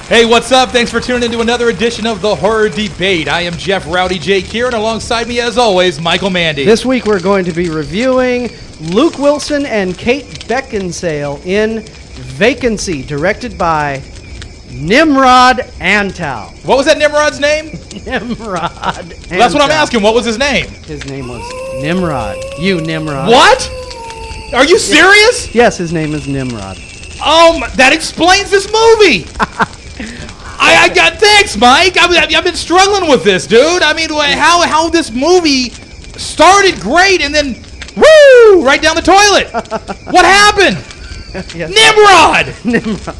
Hey, what's up? Thanks for tuning into another edition of The Horror Debate. I am Jeff Rowdy J. Kieran, alongside me, as always, Michael Mandy. This week we're going to be reviewing Luke Wilson and Kate Beckinsale in Vacancy, directed by Nimrod Antal. What was that Nimrod's name? Nimrod Antal. Well, that's what I'm asking. What was his name? His name was Nimrod. You, Nimrod. What? Are you serious? Yes, his name is Nimrod. That explains this movie. I got thanks, Mike. I've been struggling with this, dude. I mean, how this movie started great and then, woo, right down the toilet. What happened? Yes.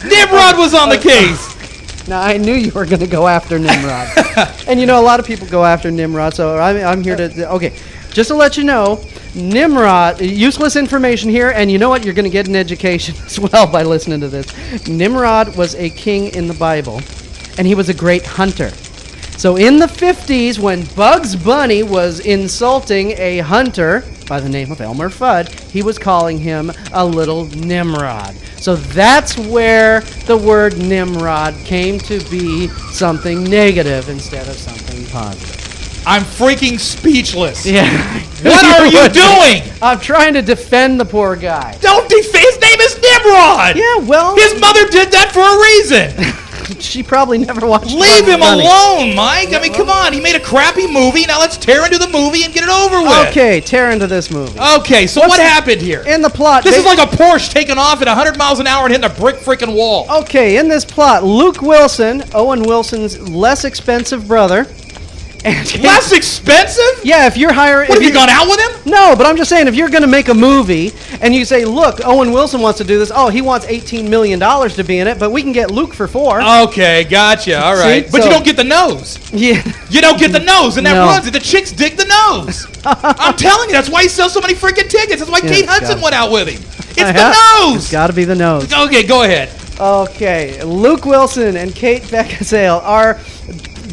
Nimrod was on the case. Now, I knew you were going to go after Nimrod. And you know, a lot of people go after Nimrod, so I'm here to... Okay, just to let you know, Nimrod, useless information here, and you know what? You're going to get an education as well by listening to this. Nimrod was a king in the Bible, and he was a great hunter. So in the 50s, when Bugs Bunny was insulting a hunter by the name of Elmer Fudd, he was calling him a little Nimrod. So that's where the word Nimrod came to be something negative instead of something positive. I'm freaking speechless. Yeah. What are you doing? I'm trying to defend the poor guy. Don't defend. His name is Nimrod. Yeah, well... His mother did that for a reason. She probably never watched Leave Bugs him Bunny. alone, Mike. I mean, come on. He made a crappy movie. Now let's tear into the movie and get it over with. Okay, tear into this movie. Okay, so what happened here? In the plot... This is like a Porsche taking off at 100 miles an hour and hitting a brick freaking wall. Okay, in this plot, Luke Wilson, Owen Wilson's less expensive brother... Less expensive? Yeah, if you're hiring... What, have you gone out with him? No, but I'm just saying, if you're going to make a movie, and you say, look, Owen Wilson wants to do this, he wants $18 million to be in it, but we can get Luke for $4. Okay, gotcha, all right. See? But you don't get the nose. Yeah. You don't get the nose, and that No. runs it. The chicks dig the nose. I'm telling you, that's why he sells so many freaking tickets. That's why Kate Hudson went out with him. It's the nose. It's got to be the nose. Okay, go ahead. Okay, Luke Wilson and Kate Beckinsale are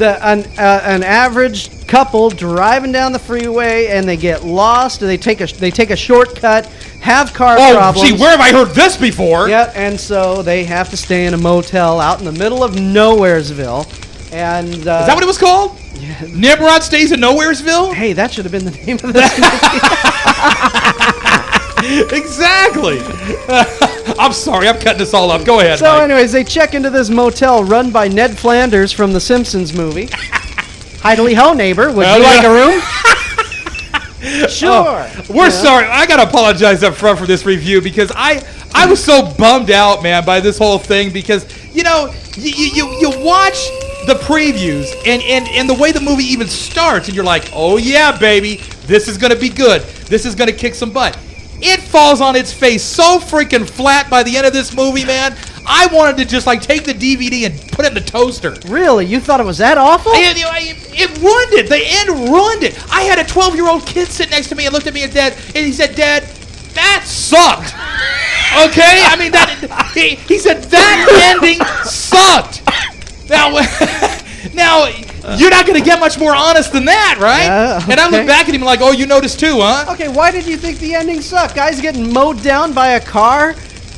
an average couple driving down the freeway, and they get lost. They take a shortcut, have car problems. Gee, where have I heard this before? Yeah, and so they have to stay in a motel out in the middle of Nowheresville. And is that what it was called? Yeah. Nimrod Stays in Nowheresville? Hey, that should have been the name of this movie. Exactly. I'm sorry, I'm cutting this all up. Go ahead, So Mike. anyways, they check into this motel run by Ned Flanders from the Simpsons movie. Heidely ho, neighbor. Would you like a room? Sure. We're sorry. I got to apologize up front for this review because I was so bummed out, man, by this whole thing because, you know, you watch the previews and the way the movie even starts and you're like, oh, yeah, baby, this is going to be good. This is going to kick some butt. It falls on its face so freaking flat by the end of this movie, man. I wanted to just, take the DVD and put it in the toaster. Really? You thought it was that awful? It ruined it. The end ruined it. I had a 12-year-old kid sit next to me and looked at me and he said, Dad, that sucked. Okay? I mean, he said, that ending sucked. Now, you're not going to get much more honest than that, right? Yeah, okay. And I look back at him like, oh, you noticed too, huh? Okay, why did you think the ending sucked? Guys getting mowed down by a car?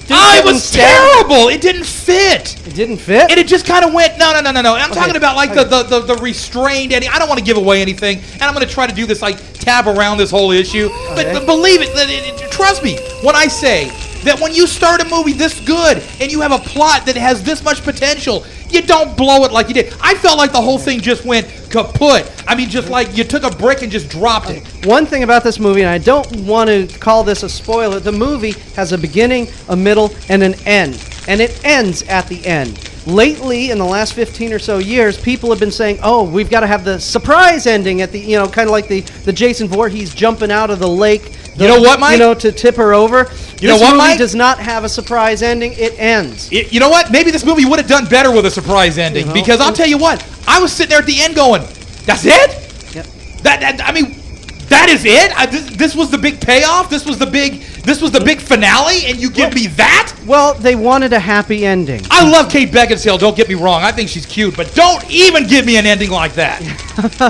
It was terrible. It didn't fit. It didn't fit? And it just kind of went, no. I'm talking about the restrained ending. I don't want to give away anything, and I'm going to try to do this, tab around this whole issue. Okay. But believe it, trust me, when I say that when you start a movie this good and you have a plot that has this much potential, you don't blow it like you did. I felt like the whole thing just went kaput. I mean, just like you took a brick and just dropped it. One thing about this movie, and I don't want to call this a spoiler, the movie has a beginning, a middle, and an end. And it ends at the end. Lately, in the last 15 or so years, people have been saying, oh, we've got to have the surprise ending at the, kind of like the Jason Voorhees jumping out of the lake. You know what, Mike? To tip her over. You know what, Mike? This movie does not have a surprise ending. It ends. You know what? Maybe this movie would have done better with a surprise ending. Because I'll tell you what, I was sitting there at the end going, that's it? Yep. That is it? This was the big payoff? This was the big finale? And you give me that? Well, they wanted a happy ending. I love Kate Beckinsale, don't get me wrong. I think she's cute, but don't even give me an ending like that.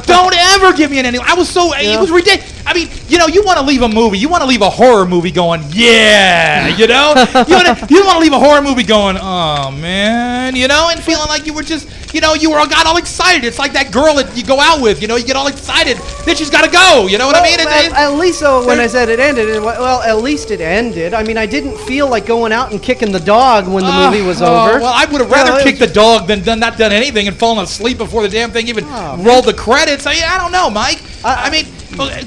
Don't ever give me an ending. It was ridiculous. I mean, you know, you want to leave a movie, you want to leave a horror movie going, yeah, you know? You want to leave a horror movie going, oh, man, you know, and feeling like you were just, you know, got all excited. It's like that girl that you go out with, you know, you get all excited, then she's got to go, you know what I mean? At least, though, when I said it ended, well, at least it ended. I mean, I didn't feel like going out and kicking the dog when the movie was over. Well, I would have rather kicked the dog than not done anything and fallen asleep before the damn thing even rolled the credits. I don't know, Mike. I mean,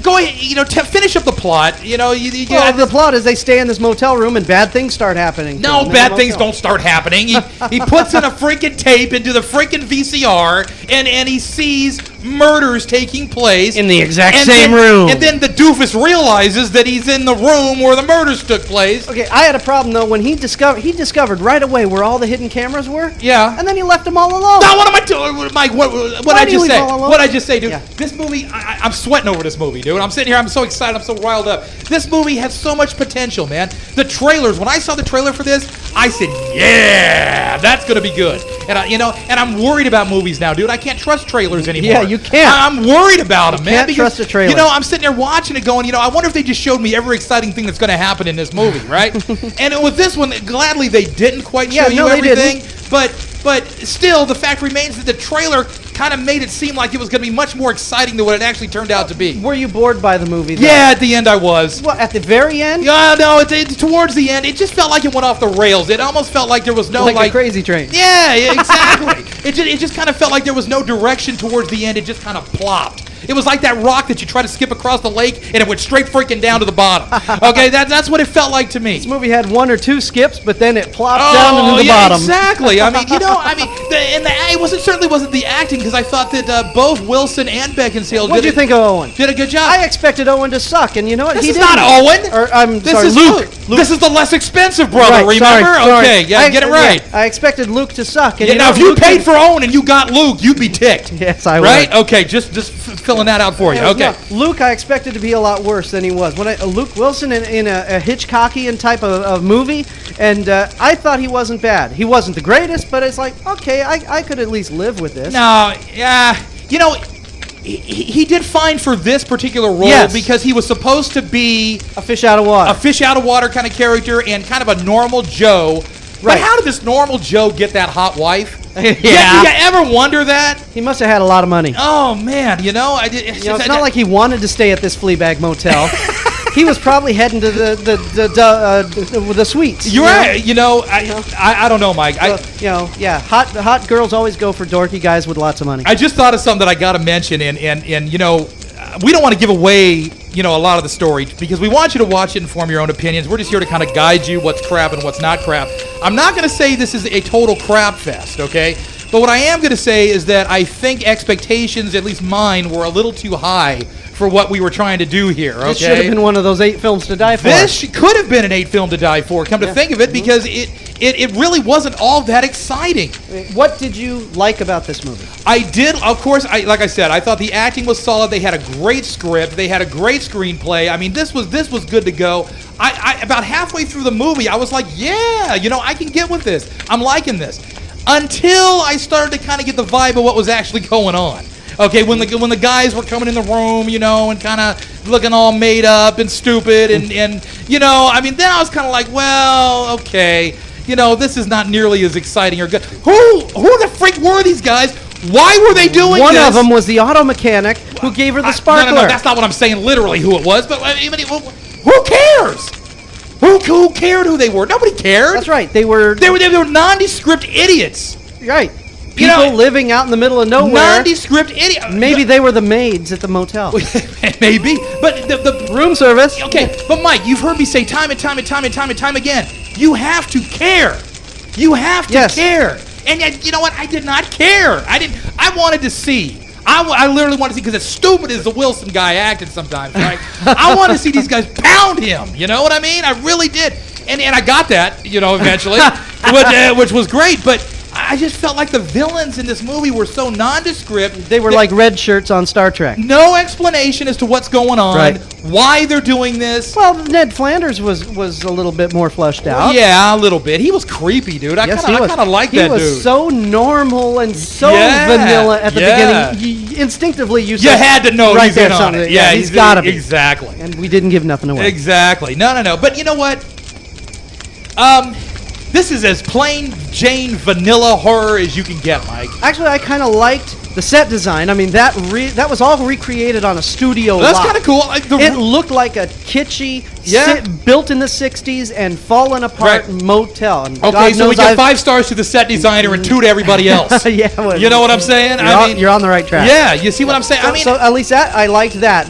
go ahead, you know, finish up the plot. You know, the plot is they stay in this motel room and bad things start happening. No, bad things don't start happening. He puts in a freaking tape into the freaking VCR, and he sees murders taking place in the exact same room. And then the doofus realizes that he's in the room where the murders took place. Okay, I had a problem though when he discovered right away where all the hidden cameras were. Yeah. And then he left them all alone. Now what am I doing, Mike? What I just say? What I just say, dude? Yeah. This movie, I'm sweating over this movie, dude. I'm sitting here, I'm so excited, I'm so riled up. This movie has so much potential, man. The trailers. When I saw the trailer for this, I said, yeah, that's gonna be good. And I'm worried about movies now, dude. I can't trust trailers anymore. Yeah, you can't. I'm worried about them, man. Can't trust a trailer. You know, I'm sitting there watching it going, you know, I wonder if they just showed me every exciting thing that's going to happen in this movie, right? And with this one, gladly they didn't quite show you everything. But still, the fact remains that the trailer kind of made it seem like it was going to be much more exciting than what it actually turned out to be. Were you bored by the movie, though? Yeah, at the end I was. What, at the very end? Yeah, no, towards the end, it just felt like it went off the rails. It almost felt like there was no, like a crazy train. Yeah, exactly. it just kind of felt like there was no direction towards the end. It just kind of plopped. It was like that rock that you try to skip across the lake and it went straight freaking down to the bottom. Okay, that's what it felt like to me. This movie had one or two skips, but then it plopped down into the bottom. Exactly. I mean, you know, it certainly wasn't the acting because I thought that both Wilson and Beckinsale What did you think of Owen? Did a good job. I expected Owen to suck, and you know what? This he is didn't. not Owen. This is Luke. This is the less expensive brother. Right, remember? sorry. Okay, yeah, get it right. Yeah, I expected Luke to suck. And now, if you paid for Owen and you got Luke, you'd be ticked. Yes, I would. Right? Okay, just filling that out for you. Okay. No, Luke, I expected to be a lot worse than he was. When Luke Wilson in a Hitchcockian type of movie, and I thought he wasn't bad. He wasn't the greatest, but it's like, okay, I could at least live with this. No, yeah, you know, he did fine for this particular role because he was supposed to be a fish out of water. A fish out of water kind of character and kind of a normal Joe. Right. But how did this normal Joe get that hot wife? Yeah. Did you ever wonder that? He must have had a lot of money. Oh, man, you know, it's not like he wanted to stay at this Fleabag motel. He was probably heading to the suites. You're right. You know, I don't know, Mike. Hot girls always go for dorky guys with lots of money. I just thought of something that I got to mention, and you know, we don't want to give away, you know, a lot of the story because we want you to watch it and form your own opinions. We're just here to kind of guide you what's crap and what's not crap. I'm not going to say this is a total crap fest, okay? But what I am going to say is that I think expectations, at least mine, were a little too high for what we were trying to do here, okay? This should have been one of those 8 films to die for. This could have been an 8 film to die for, come to think of it, because it really wasn't all that exciting. What did you like about this movie? I did, of course, like I said, I thought the acting was solid. They had a great script. They had a great screenplay. I mean, this was good to go. I about halfway through the movie, I was like, yeah, you know, I can get with this. I'm liking this. Until I started to kind of get the vibe of what was actually going on. Okay, when the guys were coming in the room, you know, and kind of looking all made up and stupid, and you know, I mean, then I was kind of like, well, okay, you know, this is not nearly as exciting or good. Who the freak were these guys? Why were they doing this? One of them was the auto mechanic who gave her the sparkler. No, that's not what I'm saying. Literally, who it was, but I mean, who cares? Who cared who they were? Nobody cared. That's right. They were nondescript idiots. Right. People living out in the middle of nowhere. Nondescript idiots. Maybe they were the maids at the motel. Maybe. But the room service. Okay, but Mike, you've heard me say time and time again, you have to care. You have to care. And yet, you know what? I did not care. I wanted to see. I literally wanted to see, because as stupid as the Wilson guy acted sometimes, right? I want to see these guys pound him. You know what I mean? I really did. And I got that, you know, eventually, which was great. But I just felt like the villains in this movie were so nondescript. They were like red shirts on Star Trek. No explanation as to what's going on, Right. why they're doing this. Well, Ned Flanders was a little bit more fleshed out. Yeah, a little bit. He was creepy, dude. I Yes, kind of like that dude. He was so normal and so Yeah, vanilla at the yeah. beginning. Instinctively, you You had to know right he's there in on something. it. Yeah, he's got to be. Exactly. And we didn't give nothing away. Exactly. No. But you know what? This is as plain Jane vanilla horror as you can get, Mike. Actually, I kind of liked the set design. I mean, that was all recreated on a studio lot. That's kind of cool. Like It looked like a kitschy, Yeah. built in the 60s and fallen apart Right. motel. And Okay, God so we knows get I've- 5 stars to the set designer and 2 to everybody else. Yeah, well, You know what I'm saying? You're on the right track. Yeah, you see what I'm saying? So at least I liked that.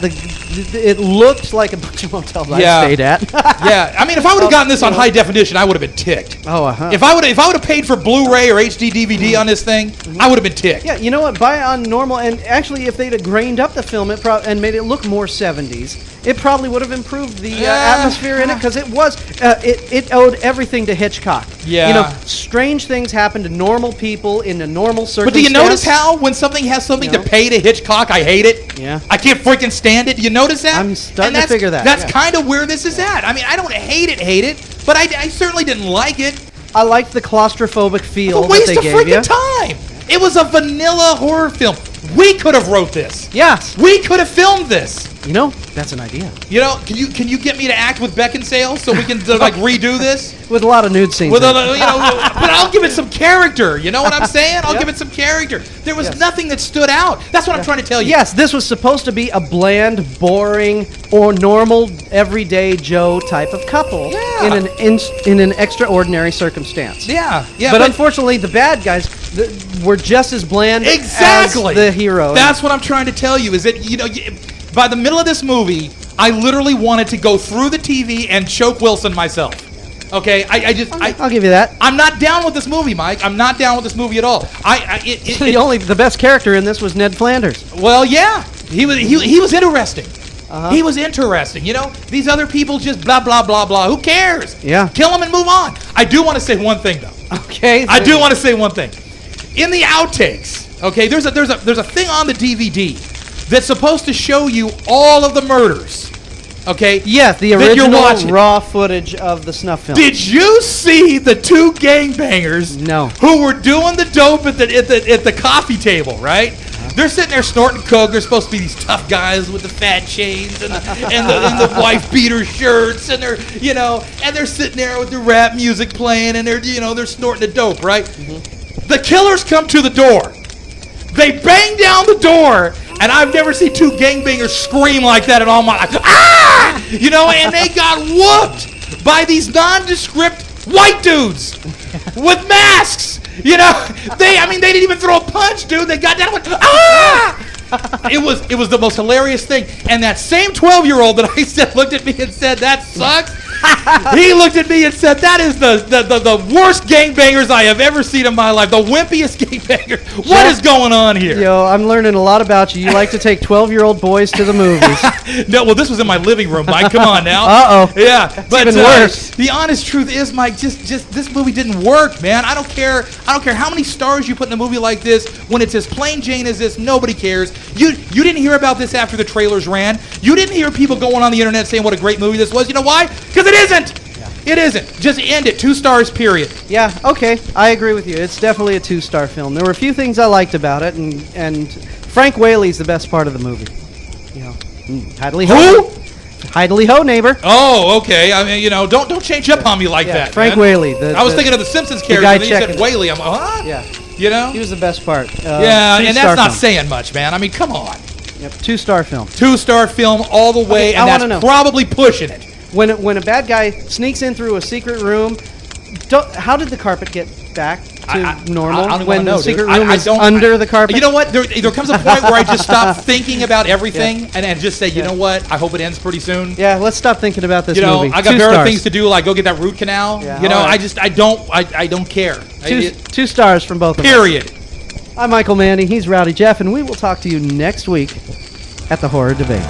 It looked like a bunch of motels Yeah. I stayed at. yeah. I mean, if I would have gotten this on high definition, I would have been ticked. Oh, uh-huh. If I would have paid for Blu-ray or HD DVD on this thing, I would have been ticked. Yeah, you know what? Buy it on normal, and actually, if they'd have grained up the film and made it look more 70s, it probably would have improved the atmosphere in it, because it owed everything to Hitchcock. Yeah. You know, strange things happen to normal people in a normal But circumstance. do you notice how when something has something to pay to Hitchcock, I hate it? Yeah. I can't freaking stand it. Do you notice that? I'm starting And to figure that, That's yeah. kind of where this is at. I mean, I don't hate it, but I certainly didn't like it. I liked the claustrophobic feel It's a waste that of they gave you. freaking time. It was a vanilla horror film. We could have wrote this. Yes. We could have filmed this. You know, that's an idea. You know, can you get me to act with Beckinsale so we can like redo this? With a lot of nude scenes. With in a, it. you know, but I'll give it some character. You know what I'm saying? I'll Yep. give it some character. There was Yes. nothing that stood out. That's what I'm trying to tell you. Yes, this was supposed to be a bland, boring, or normal, everyday Joe type of couple Yeah. in an extraordinary circumstance. Yeah. But unfortunately, the bad guys were just as bland Exactly. as the hero. That's what I'm trying to tell you. Is that by the middle of this movie, I literally wanted to go through the TV and choke Wilson myself. Okay, I'll give you that. I'm not down with this movie, Mike. I'm not down with this movie at all. The best character in this was Ned Flanders. Well, yeah, he was interesting. He was interesting. You know, these other people just blah blah blah blah. Who cares? Yeah. Kill them and move on. I do want to say one thing though. Okay. I do want to say one thing. In the outtakes, okay, there's a thing on the DVD that's supposed to show you all of the murders. Okay? Yes, the that you're original watching. raw footage of the snuff film. Did you see the 2 gangbangers No. who were doing the dope at the coffee table, right? They're sitting there snorting coke. They're supposed to be these tough guys with the fat chains and the wife beater shirts, and they're sitting there with the rap music playing, and they're snorting the dope, right? The killers come to the door. They bang down the door, and I've never seen 2 gangbangers scream like that in all my life. Ah! And they got whooped by these nondescript white dudes with masks. They didn't even throw a punch, dude. They got down and went, ah! It was the most hilarious thing. And that same 12-year-old that I said looked at me and said, that sucks. He looked at me and said, that is the worst gangbangers I have ever seen in my life. The wimpiest gangbanger. What is going on here? Yo, I'm learning a lot about you. You like to take 12-year-old boys to the movies. No, well, this was in my living room, Mike. Come on now. Uh-oh. Yeah, but even worse. The honest truth is, Mike, just this movie didn't work, man. I don't care how many stars you put in a movie like this. When it's as plain Jane as this, nobody cares. You didn't hear about this after the trailers ran. You didn't hear people going on the internet saying what a great movie this was. You know why? Because it isn't. It isn't. Just end it. 2 stars, period. Yeah, okay. I agree with you. It's definitely a 2-star film. There were a few things I liked about it, and Frank Whaley's the best part of the movie. Hidely ho. Who? Hidely ho, neighbor. Oh, okay. I mean, don't change up on me like that. Frank man. Whaley. I was thinking of the Simpsons character, guy and then you said checking. Whaley. I'm like, huh? Yeah, He was the best part. Yeah, and 2-star that's not film. saying much, man. I mean, come on. Yep, 2-star film. 2-star film all the way, Okay, I and wanna that's know. probably pushing it. When a bad guy sneaks in through a secret room, how did the carpet get back to normal? I don't when know, the secret dude. room is under the carpet? You know what? There comes a point where I just stop thinking about everything and just say, you know what? I hope it ends pretty soon. Yeah, let's stop thinking about this movie. I got 2 better stars. things to do, like go get that root canal. Yeah, all right. I don't care. 2 stars from both of us. Period. I'm Michael Manning. He's Rowdy Jeff, and we will talk to you next week at the Horror Debate.